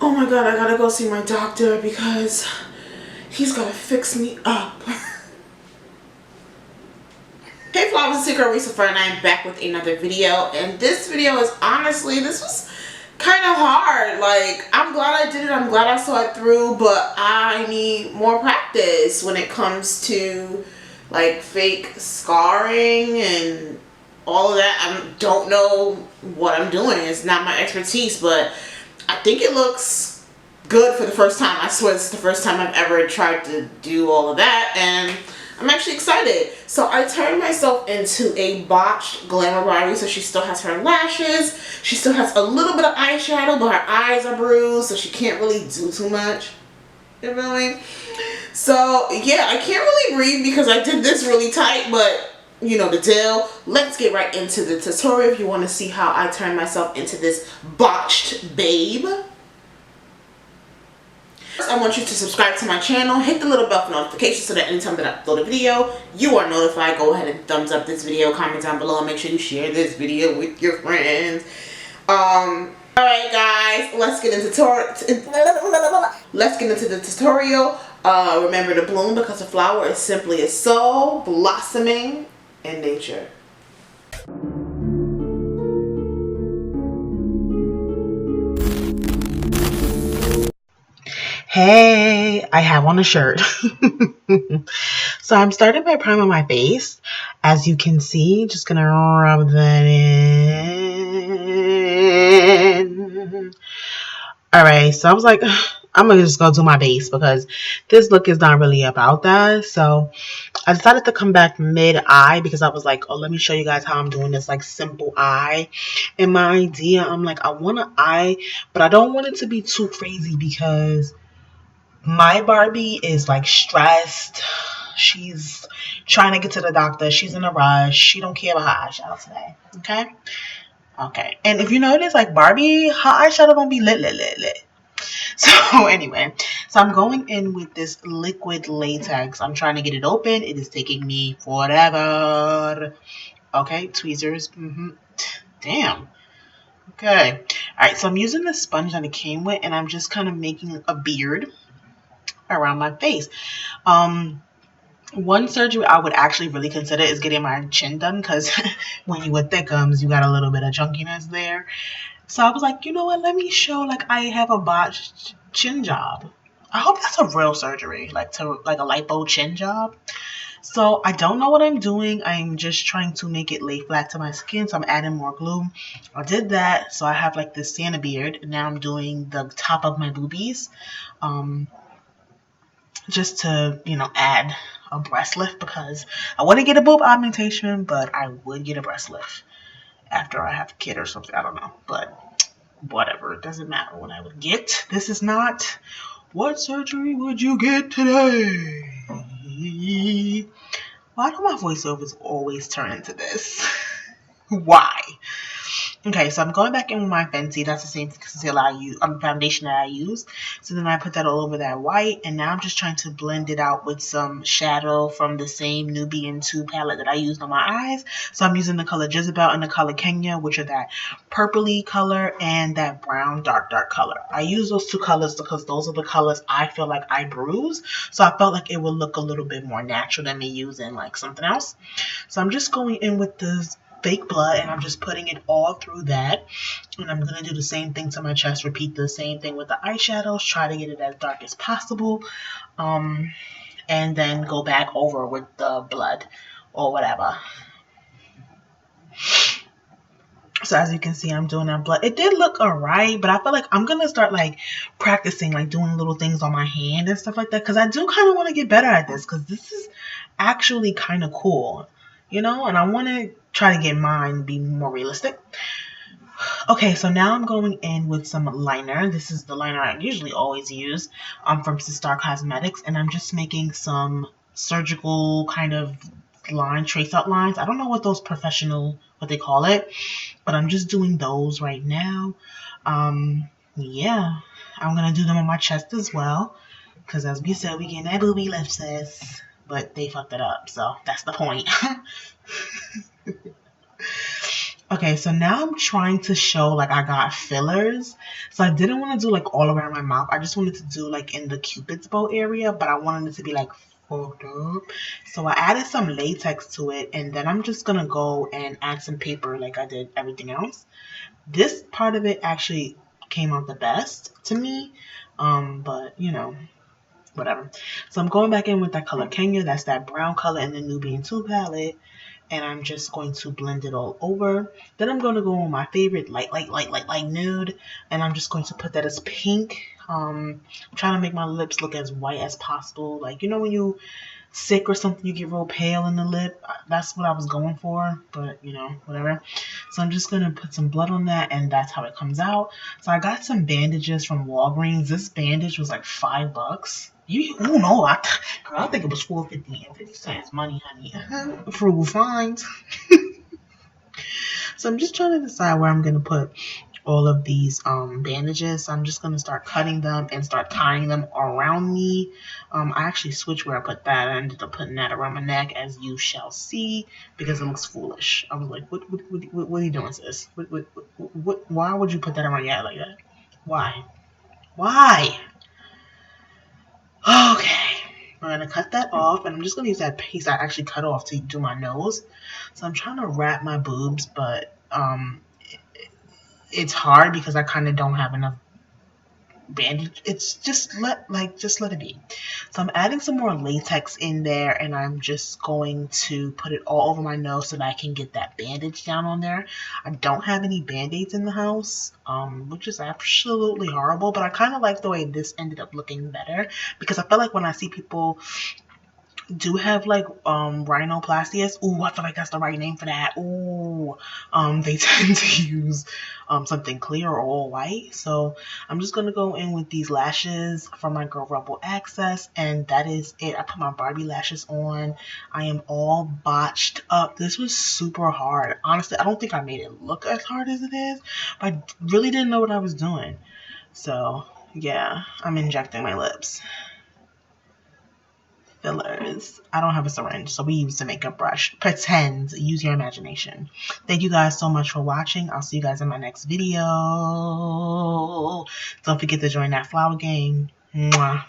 Oh my god, I gotta go see my doctor because he's gotta fix me up. Hey Flowers, it's your girl Reese LaFleur, and I am back with another video. And this video is honestly, this was kind of hard. Like, I'm glad I did it, I'm glad I saw it through, but I need more practice when it comes to like fake scarring and all of that. I don't know what I'm doing. It's not my expertise, but I think it looks good for the first time. I swear this is the first time I've ever tried to do all of that, and I'm actually excited. So I turned myself into a botched glamour Barbie. So she still has her lashes, she still has a little bit of eyeshadow, but her eyes are bruised, so she can't really do too much. You feel me? So yeah, I can't really breathe because I did this really tight, but you know the deal. Let's get right into the tutorial if you want to see how I turn myself into this botched babe. First, I want you to subscribe to my channel, hit the little bell for notifications so that anytime that I upload a video, you are notified. Go ahead and thumbs up this video, comment down below, and make sure you share this video with your friends. Alright guys, let's get into the tutorial. Remember to bloom because a flower is simply a soul blossoming in nature. Hey, I have on a shirt. So I'm starting by priming my face. As you can see, just gonna rub that in. Alright, so I was like, I'm gonna just go do my base because this look is not really about that. So I decided to come back mid-eye because I was like, oh, let me show you guys how I'm doing this like simple eye. And my idea, I'm like, I want an eye, but I don't want it to be too crazy because my Barbie is like stressed. She's trying to get to the doctor. She's in a rush. She don't care about her eyeshadow today. Okay. And if you notice, like Barbie, her eyeshadow don't be lit. So anyway, so I'm going in with this liquid latex. I'm trying to get it open. It is taking me forever. Okay, tweezers. Damn. Okay. All right, so I'm using the sponge that it came with, and I'm just kind of making a beard around my face. One surgery I would actually really consider is getting my chin done because when you with thickums, you got a little bit of chunkiness there. So I was like, you know what? Let me show like I have a botched chin job. I hope that's a real surgery, like a lipo chin job. So I don't know what I'm doing. I'm just trying to make it lay flat to my skin. So I'm adding more glue. I did that. So I have like this Santa beard. Now I'm doing the top of my boobies. Just to, you know, add a breast lift because I wouldn't get a boob augmentation, but I would get a breast lift after I have a kid or something. I don't know, but whatever. It doesn't matter what I would get. This is not what surgery would you get today. Why do my voiceovers always turn into this? Why? Okay, so I'm going back in with my Fenty. That's the same concealer I use, foundation that I use. So then I put that all over that white, and now I'm just trying to blend it out with some shadow from the same Nubian 2 palette that I used on my eyes. So I'm using the color Jezebel and the color Kenya, which are that purpley color and that brown dark color. I use those 2 colors because those are the colors I feel like I bruise. So I felt like it would look a little bit more natural than me using like something else. So I'm just going in with this fake blood, and I'm just putting it all through that, and I'm going to do the same thing to my chest, repeat the same thing with the eyeshadows, try to get it as dark as possible, and then go back over with the blood or whatever. So as you can see, I'm doing that blood. It did look alright, but I feel like I'm going to start like practicing, like doing little things on my hand and stuff like that, because I do kind of want to get better at this, because this is actually kind of cool, you know, and I want to try to get mine be more realistic. Okay, so now I'm going in with some liner. This is the liner I usually always use from Sister Cosmetics, and I'm just making some surgical kind of line, trace out lines. I don't know what those professional, what they call it, but I'm just doing those right now. Yeah, I'm going to do them on my chest as well, because as we said, we getting that booby lift, sis. But they fucked it up, so that's the point. Okay, so now I'm trying to show like I got fillers. So I didn't want to do like all around my mouth. I just wanted to do like in the Cupid's bow area, but I wanted it to be like fucked up. So I added some latex to it, and then I'm just gonna go and add some paper like I did everything else. This part of it actually came out the best to me. But you know, whatever. So I'm going back in with that color Kenya. That's that brown color in the Nubian 2 palette. And I'm just going to blend it all over. Then I'm going to go on my favorite light nude. And I'm just going to put that as pink. I'm trying to make my lips look as white as possible. Like, you know when you sick or something, you get real pale in the lip. That's what I was going for, but you know, whatever. So I'm just gonna put some blood on that, and that's how it comes out. So I got some bandages from Walgreens. This bandage was like $5. Oh no, girl, I think it was $4.50 and 50 cents money, honey. Frugal finds. So I'm just trying to decide where I'm gonna put all of these bandages. So I'm just gonna start cutting them and start tying them around me. I actually switched where I put that. I ended up putting that around my neck, as you shall see, because it looks foolish. I was like, what are you doing, sis? Why would you put that around your head like that? Why? Why? Okay. We're gonna cut that off, and I'm just gonna use that piece I actually cut off to do my nose. So I'm trying to wrap my boobs, but it's hard because I kind of don't have enough bandage. It's just let it be. So I'm adding some more latex in there, and I'm just going to put it all over my nose so that I can get that bandage down on there. I don't have any band-aids in the house, which is absolutely horrible, but I kind of like the way this ended up looking better, because I feel like when I see people do have like rhinoplasties. Ooh, I feel like that's the right name for that. Ooh, they tend to use something clear or all white. So I'm just gonna go in with these lashes from my Girl Rebel Access, and that is it. I put my Barbie lashes on. I am all botched up. This was super hard. Honestly, I don't think I made it look as hard as it is, but I really didn't know what I was doing. So yeah, I'm injecting my lips. Fillers. I don't have a syringe, so we use a makeup brush. Pretend. Use your imagination. Thank you guys so much for watching. I'll see you guys in my next video. Don't forget to join that flower gang. Mwah.